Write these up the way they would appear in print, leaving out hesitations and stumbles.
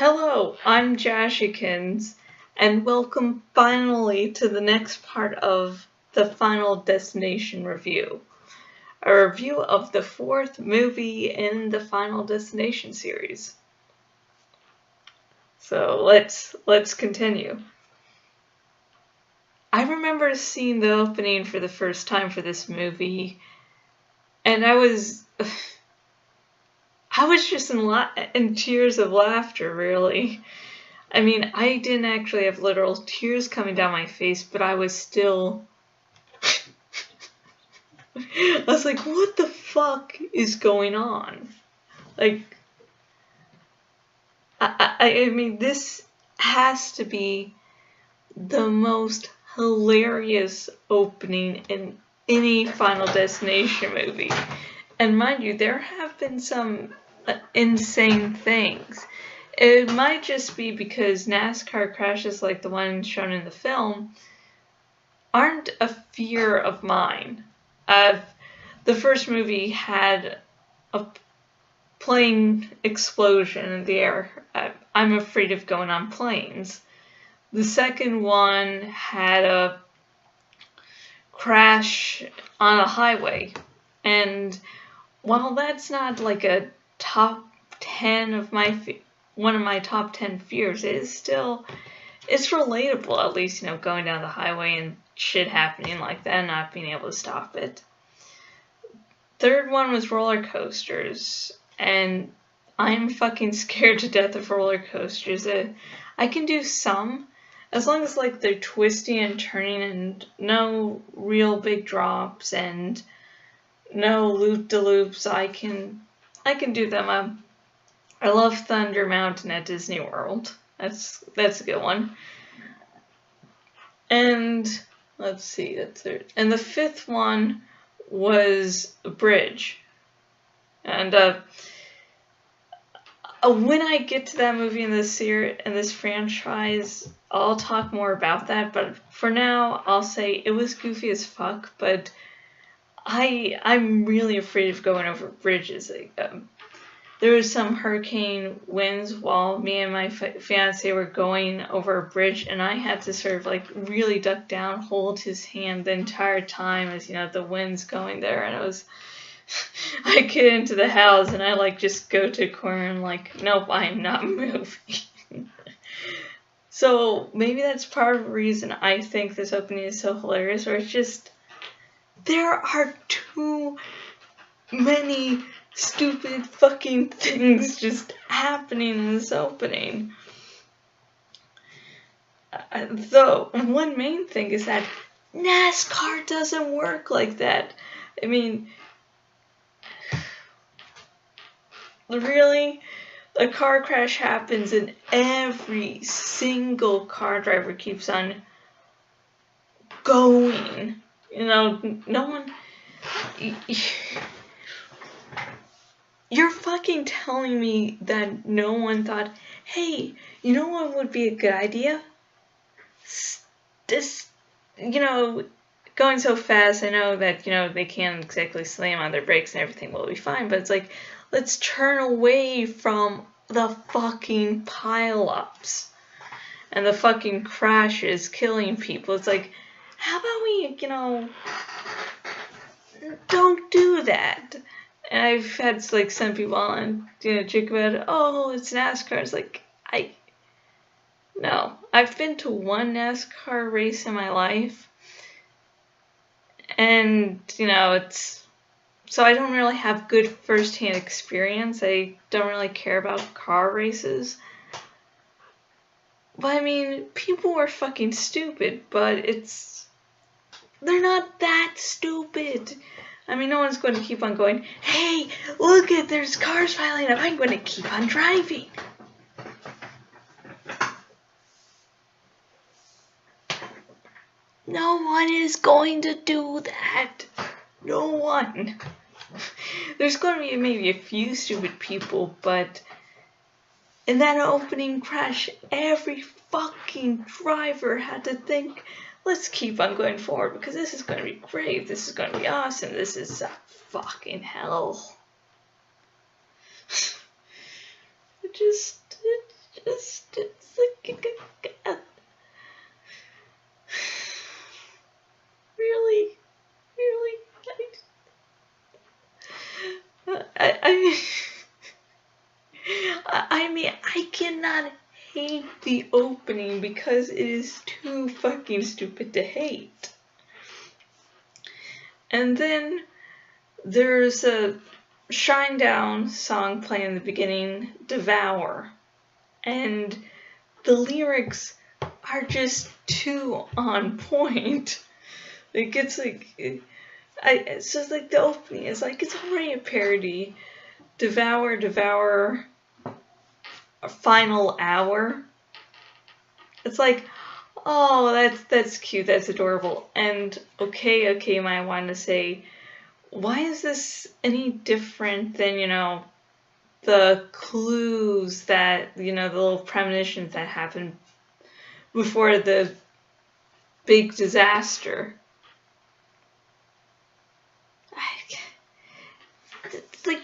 Hello, I'm Jashikins, and welcome finally to the next part of the Final Destination review. A review of the fourth movie in the Final Destination series. So let's continue. I remember seeing the opening for the first time for this movie, and I was just in tears of laughter, really. I mean, I didn't actually have literal tears coming down my face, but I was still... I was like, what the fuck is going on? Like, I mean, this has to be the most hilarious opening in any Final Destination movie. And mind you, there have been some insane things. It might just be because NASCAR crashes like the one shown in the film aren't a fear of mine. The first movie had a plane explosion in the air. I'm afraid of going on planes. The second one had a crash on a highway. And while that's not like a top 10 of one of my top 10 fears, it's relatable, at least, going down the highway and shit happening like that and not being able to stop it. Third one was roller coasters, and I'm fucking scared to death of roller coasters. I can do some, as long as like they're twisting and turning and no real big drops and no loop-de-loops. I can do them. I love Thunder Mountain at Disney World. That's a good one. And let's see, that's third. And the fifth one was a bridge. And when I get to that movie in this franchise, I'll talk more about that. But for now, I'll say it was goofy as fuck. But I'm really afraid of going over bridges. There was some hurricane winds while me and my fiance were going over a bridge, and I had to sort of like really duck down, hold his hand the entire time as the wind's going there, and it was. I get into the house and I like just go to a corner and like, nope, I am not moving. So maybe that's part of the reason I think this opening is so hilarious, or it's just there are too many stupid fucking things just happening in this opening. Though, one main thing is that NASCAR doesn't work like that. I mean, really? A car crash happens and every single car driver keeps on going. No one... You're fucking telling me that no one thought, hey, you know what would be a good idea? Going so fast, I know that, they can't exactly slam on their brakes and everything will be fine, but it's like, let's turn away from the fucking pileups and the fucking crashes killing people. It's like, how about we, don't do that? And I've had like some people on, joke about it. Oh, it's NASCAR. It's like, no. I've been to one NASCAR race in my life, and so I don't really have good first-hand experience. I don't really care about car races. But I mean, people are fucking stupid, but they're not that stupid. I mean, no one's going to keep on going, hey, look there's cars piling up, I'm going to keep on driving. No one is going to do that. No one. There's going to be maybe a few stupid people, but in that opening crash, every fucking driver had to think, let's keep on going forward because this is going to be great. This is going to be awesome. This is fucking hell. just, it's like, really, really, I mean, I cannot hate the opening because it is too fucking stupid to hate. And then there's a Shinedown song playing in the beginning, Devour. And the lyrics are just too on point. Like, it's like, so it's like the opening is like, it's already a parody. Devour, devour, a final hour. It's like, oh, that's cute, that's adorable. And okay, might want to say, why is this any different than, you know, the clues that, you know, the little premonitions that happen before the big disaster? It's like,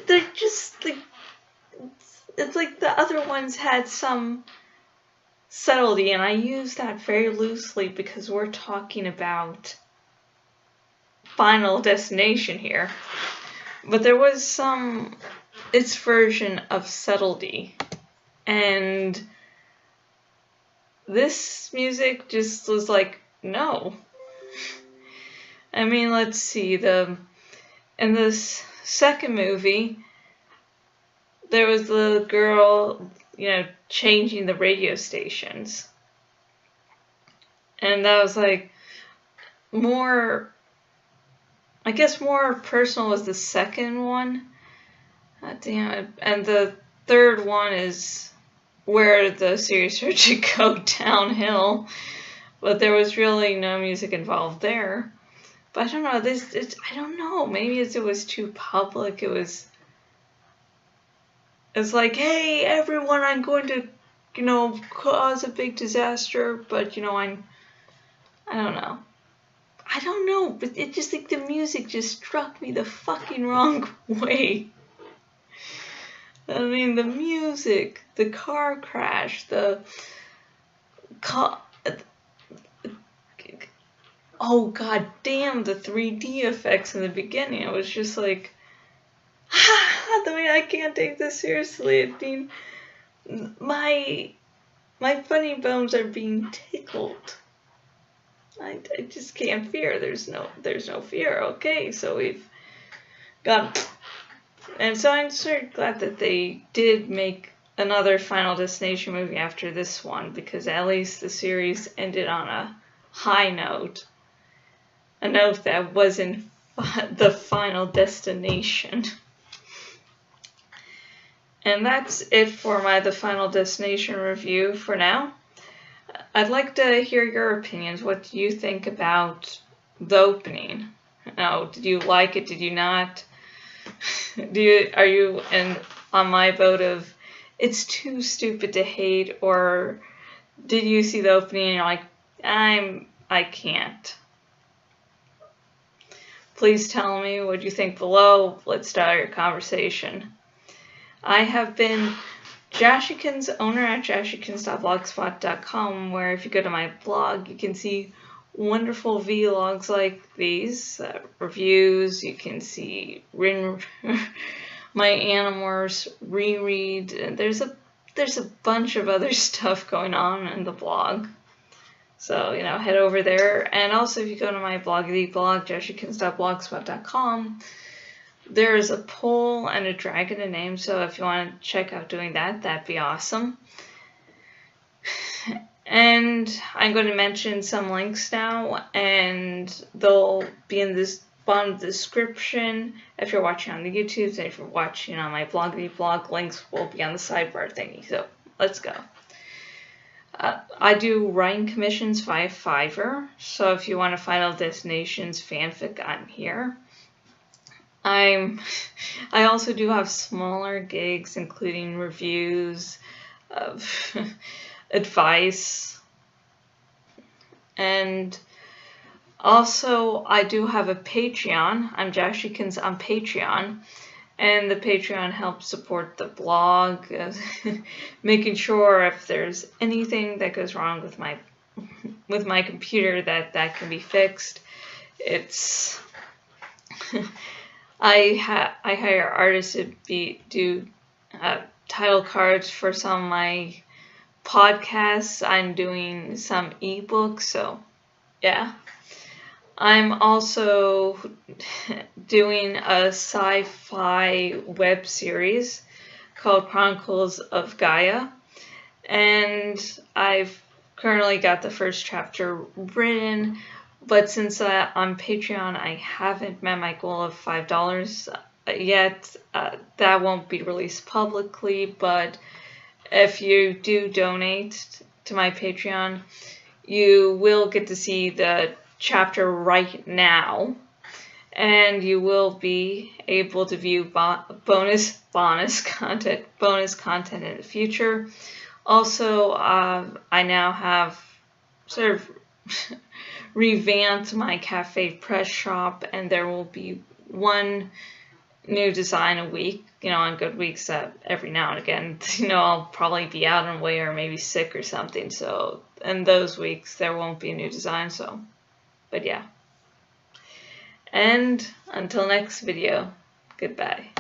they're just like, it's like the other ones had some subtlety, and I use that very loosely because we're talking about Final Destination here. But there was some, its version of subtlety, and this music just was like, no. I mean, let's see, in this second movie, there was the girl, you know, changing the radio stations. And that was like more, I guess more personal was the second one. Damn it. And the third one is where the series started to go downhill. But there was really no music involved there. But I don't know, I don't know, maybe it was too public, it's like, hey, everyone, I'm going to, you know, cause a big disaster, but, you know, I don't know. I don't know, but it just, like, the music just struck me the fucking wrong way. I mean, the music, the car crash, oh, god damn, the 3D effects in the beginning. I was just like, I mean, I can't take this seriously. I mean, my funny bones are being tickled. I just can't fear. There's no fear. Okay, so we've got, and so I'm sort of glad that they did make another Final Destination movie after this one, because at least the series ended on a high note, a note that wasn't the final destination. And that's it for my The Final Destination review for now. I'd like to hear your opinions. What do you think about the opening? Now, did you like it? Did you not? Are you on my boat of it's too stupid to hate, or did you see the opening and you're like, I can't? Please tell me what you think below. Let's start your conversation. I have been Jashikins, owner at jashikins.blogspot.com, where if you go to my blog, you can see wonderful vlogs like these, reviews. You can see my Animorphs reread. And there's a bunch of other stuff going on in the blog. So, you know, head over there. And also, if you go to my blog, jashikins.blogspot.com, there is a poll and a dragon to name, so if you want to check out doing that, that'd be awesome. And I'm going to mention some links now, and they'll be in this bottom description if you're watching on the YouTube, and if you're watching on my blog links will be on the sidebar thingy. So let's go. I do writing commissions via Fiverr, so if you want to Final Destinations fanfic, I'm here. I also do have smaller gigs, including reviews, of advice, and also I do have a Patreon. I'm Jashikins on Patreon, And the Patreon helps support the blog, making sure if there's anything that goes wrong with my computer that can be fixed. It's I hire artists to do title cards for some of my podcasts. I'm doing some ebooks, so yeah. I'm also doing a sci-fi web series called Chronicles of Gaia, and I've currently got the first chapter written, but since on Patreon I haven't met my goal of $5 yet, that won't be released publicly, but if you do donate to my Patreon, you will get to see the chapter right now, and you will be able to view bonus content in the future. Also, I now have sort of revamped my cafe press shop, and there will be one new design a week. On good weeks, every now and again, I'll probably be out on way or maybe sick or something. So in those weeks, there won't be a new design. So, but yeah. And until next video, goodbye.